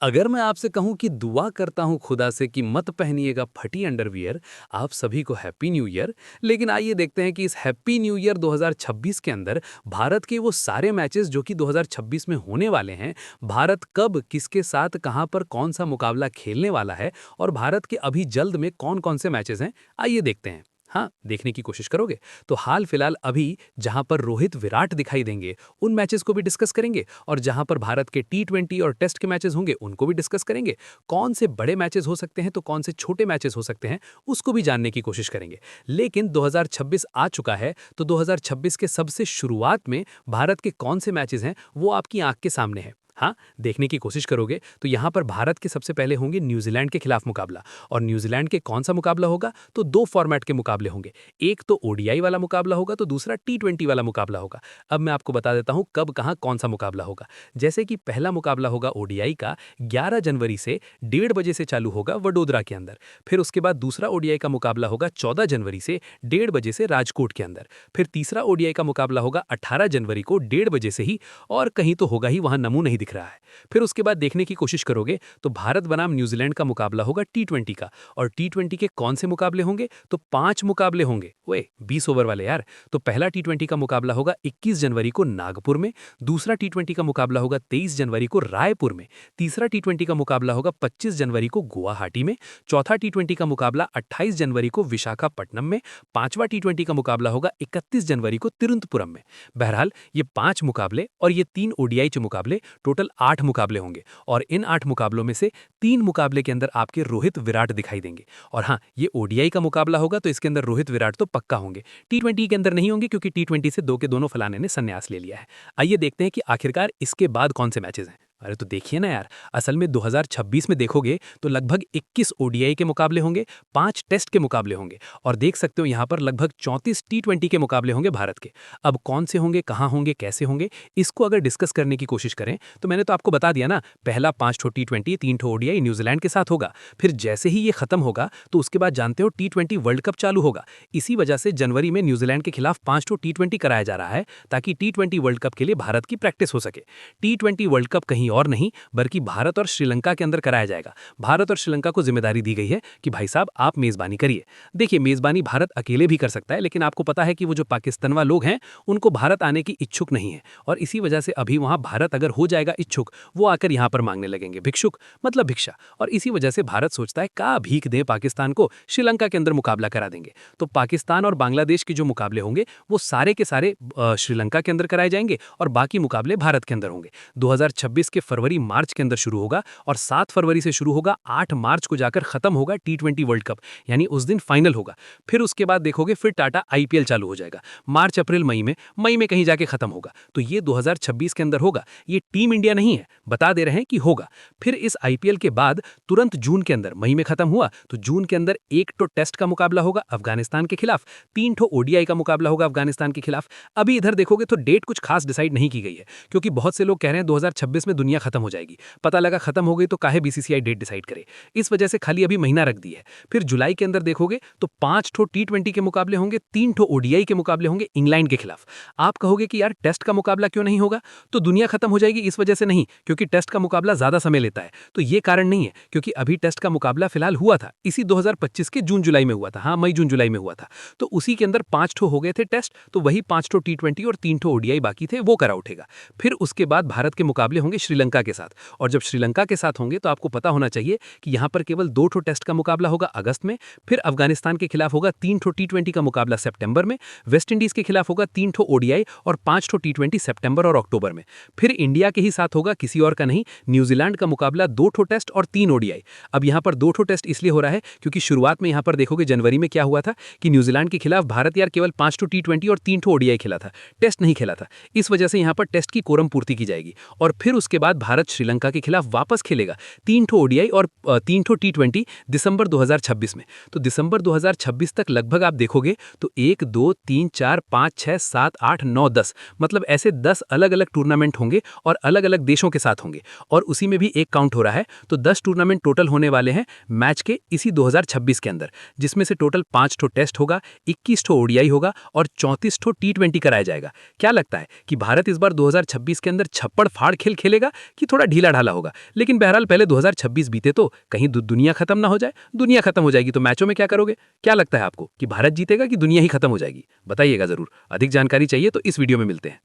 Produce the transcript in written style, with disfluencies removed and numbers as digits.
अगर मैं आपसे कहूं कि दुआ करता हूं खुदा से कि मत पहनिएगा फटी अंडरवियर, आप सभी को हैप्पी न्यू ईयर। लेकिन आइए देखते हैं कि इस हैप्पी न्यू ईयर 2026 के अंदर भारत के वो सारे मैचेस जो कि 2026 में होने वाले हैं, भारत कब, किसके साथ, कहां पर कौन सा मुकाबला खेलने वाला है और भारत के अभी जल्द में कौन-कौन से मैचेस हैं, आइए देखते हैं। हाँ, देखने की कोशिश करोगे? तो हाल फिलहाल अभी जहां पर रोहित विराट दिखाई देंगे, उन मैचेस को भी डिस्कस करेंगे और जहां पर भारत के टी20 और टेस्ट के मैचेस होंगे, उनको भी डिस्कस करेंगे। कौन से बड़े मैचेस हो सकते हैं तो कौन से छोटे मैचेस हो सकते हैं, उसको भी जानने की कोशिश करेंगे। लेकिन 2026 आ चुका है, तो 2026 के सबसे शुरुआत में भारत के कौन से मैचेस हैं, वो आपकी आंख के सामने है। हाँ, देखने की कोशिश करोगे तो यहाँ पर भारत के सबसे पहले होंगे न्यूजीलैंड के खिलाफ मुकाबला। और न्यूजीलैंड के कौन सा मुकाबला होगा, तो दो फॉर्मेट के मुकाबले होंगे। एक तो ओडीआई वाला मुकाबला होगा, तो दूसरा टी20 वाला मुकाबला होगा। अब मैं आपको बता देता हूं कब कहां कौन सा मुकाबला होगा। जैसे कि पहला मुकाबला होगा ओडीआई का, 11 जनवरी से 1:30 बजे से चालू होगा वडोदरा के अंदर। फिर उसके बाद दूसरा ओडीआई का मुकाबला होगा 14 जनवरी से 1:30 बजे से राजकोट के अंदर। फिर तीसरा ओडीआई का मुकाबला होगा 18 जनवरी को 1:30 बजे से ही, और कहीं तो होगा ही, वहां नमूना नहीं दिख रहा है। फिर उसके बाद देखने की कोशिश करोगे तो भारत बनाम न्यूजीलैंड का मुकाबला होगा टी20 का। और टी20 के कौन से मुकाबले होंगे, तो 5 मुकाबले होंगे। ओए 20 ओवर वाले यार। तो पहला टी20 का मुकाबला होगा 21 जनवरी को नागपुर में। दूसरा टी20 का मुकाबला होगा 23 जनवरी को रायपुर में। तीसरा टी20 का मुकाबला होगा 25 जनवरी को गुवाहाटी में। चौथा टी20 का मुकाबला 28 जनवरी को विशाखापट्टनम में। पांचवा टी20 का मुकाबला होगा 31 जनवरी को तिरुवनंतपुरम में। बहरहाल ये 5 मुकाबले और ये 3 ओडीआई के मुकाबले, टोटल 8 मुकाबले होंगे। और इन 8 मुकाबलों में से 3 मुकाबले के अंदर आपके रोहित विराट दिखाई देंगे। और हाँ, ये ओडीआई का मुकाबला होगा तो इसके अंदर रोहित विराट तो पक्का होंगे। टी20 के अंदर नहीं होंगे क्योंकि टी20 से दो के दोनों फलाने ने संन्यास ले लिया है। आइए देखते हैं कि आखिरकार इसके बाद कौन से मैचेस हैं। अरे तो देखिए ना यार, असल में 2026 में देखोगे तो लगभग 21 ओडीआई के मुकाबले होंगे, 5 टेस्ट के मुकाबले होंगे और देख सकते हो यहाँ पर लगभग 34 टी20 के मुकाबले होंगे भारत के। अब कौन से होंगे, कहाँ होंगे, कैसे होंगे, इसको अगर डिस्कस करने की कोशिश करें तो मैंने तो आपको बता दिया ना, पहला 5 ठो टी20, 3 ठो ओडीआई न्यूजीलैंड के साथ होगा। फिर जैसे ही ये खत्म होगा तो उसके बाद जानते हो टी20 वर्ल्ड कप चालू होगा। इसी वजह से जनवरी में न्यूजीलैंड के खिलाफ 5 ठो टी20 कराया जा रहा है ताकि टी20 वर्ल्ड कप के लिए भारत की प्रैक्टिस हो सके। टी20 वर्ल्ड कप कहीं और नहीं बल्कि भारत और श्रीलंका के अंदर कराया जाएगा। भारत और श्रीलंका को जिम्मेदारी दी गई है कि भाई साहब आप मेजबानी करिए। देखिए, मेजबानी भारत अकेले भी कर सकता है, लेकिन आपको पता है कि वो जो पाकिस्तानवा लोग हैं उनको भारत आने की इच्छुक नहीं है। और इसी वजह से अभी वहां भारत अगर हो जाएगा इच्छुक, वो आकर यहां पर मांगने लगेंगे भिक्षुक, मतलब भिक्षा। और इसी वजह से भारत सोचता है का भीख दे पाकिस्तान को, श्रीलंका के अंदर मुकाबला करा देंगे। तो पाकिस्तान और बांग्लादेश के जो मुकाबले होंगे वो सारे के सारे श्रीलंका के अंदर कराए जाएंगे और बाकी मुकाबले भारत के अंदर होंगे। 2026 के फरवरी मार्च के अंदर शुरू होगा और 7 फरवरी से शुरू होगा, 8 मार्च को जाकर खत्म होगा टी20 वर्ल्ड कप, यानी उस दिन फाइनल होगा। फिर उसके बाद देखोगे फिर टाटा आईपीएल चालू हो जाएगा मार्च अप्रैल मई में कहीं जाके खत्म होगा। तो ये 2026 के अंदर होगा। ये टीम इंडिया नहीं है, बता दे रहे हैं कि होगा। फिर इस आईपीएल के बाद तुरंत जून के अंदर, मई में खत्म हुआ तो जून के अंदर 1 ठो टेस्ट का मुकाबला होगा अफगानिस्तान के खिलाफ, 3 ठो ओडीआई का मुकाबला होगा अफगानिस्तान के खिलाफ। अभी इधर देखोगे तो डेट कुछ खास डिसाइड नहीं की गई है क्योंकि बहुत से लोग कह रहे हैं 2026 में दुनिया खत्म हो जाएगी। पता लगा खत्म हो गई तो काहे बीसीसीआई डेट डिसाइड करे, इस वजह से खाली अभी महीना रख दी है। फिर जुलाई के अंदर देखोगे तो 5 ठो टी20 के मुकाबले होंगे, 3 ठो ओडीआई के मुकाबले होंगे इंग्लैंड के खिलाफ। आप कहोगे कि यार टेस्ट का मुकाबला क्यों नहीं होगा, तो दुनिया खत्म हो जाएगी इस वजह से नहीं, क्योंकि टेस्ट का मुकाबला ज्यादा समय लेता है। तो ये कारण नहीं है, क्योंकि अभी टेस्ट का मुकाबला फिलहाल हुआ था इसी 2025 के जून जुलाई में हुआ था। हाँ, मई जून जुलाई में हुआ था। तो उसी के अंदर 5 ठो हो गए थे टेस्ट, तो वही 5 ठो टी20 और 3 ठो ओडीआई बाकी थे, वो करा उठेगा। फिर उसके बाद भारत के मुकाबले होंगे श्रीलंका के साथ, और जब श्रीलंका के साथ होंगे तो आपको पता होना चाहिए कि यहां पर केवल 2 ठो टेस्ट का मुकाबला होगा अगस्त में। फिर अफगानिस्तान के खिलाफ होगा 3 ठो टी20 का मुकाबला सितंबर में। वेस्ट इंडीज के खिलाफ होगा 3 ठो ओडीआई और 5 ठो टी20 सितंबर और अक्टूबर में। फिर इंडिया के ही साथ होगा, किसी और का नहीं, न्यूजीलैंड का मुकाबला 2 ठो टेस्ट और 3 ओडीआई। अब यहां पर 2 ठो टेस्ट इसलिए हो रहा है क्योंकि शुरुआत में यहां पर देखोगे जनवरी में क्या हुआ था कि न्यूजीलैंड के खिलाफ भारत यार केवल 5 ठो टी20 और 3 ठो ओडीआई खेला था, टेस्ट नहीं खेला था। इस वजह से यहां पर टेस्ट की कोरम पूर्ति की जाएगी। और फिर उसके बाद भारत श्रीलंका के खिलाफ वापस खेलेगा 3 ठो ओडीआई और 3 ठो टी20 दिसंबर 2026 में। तो दिसंबर 2026 तक लगभग आप देखोगे तो 1 2 3 4 5 6 7 8 9 10, मतलब ऐसे 10 अलग अलग टूर्नामेंट होंगे और अलग अलग देशों के साथ होंगे। और उसी में भी एक काउंट हो रहा है, तो 10 टूर्नामेंट टोटल होने वाले हैं मैच के इसी 2026 के अंदर, जिसमें से टोटल 5 ठो टेस्ट होगा, 21 ठो ओडीआई होगा और 34 ठो टी20 कराया जाएगा। क्या लगता है कि भारत इस बार 2026 के अंदर छप्पड़ फाड़ खेल खेलेगा लगेगा कि थोड़ा ढीला ढाला होगा, लेकिन बहरहाल पहले 2026 बीते तो कहीं दुनिया खत्म ना हो जाए। दुनिया खत्म हो जाएगी तो मैचों में क्या करोगे? क्या लगता है आपको कि भारत जीतेगा कि दुनिया ही खत्म हो जाएगी? बताइएगा जरूर। अधिक जानकारी चाहिए तो इस वीडियो में मिलते हैं।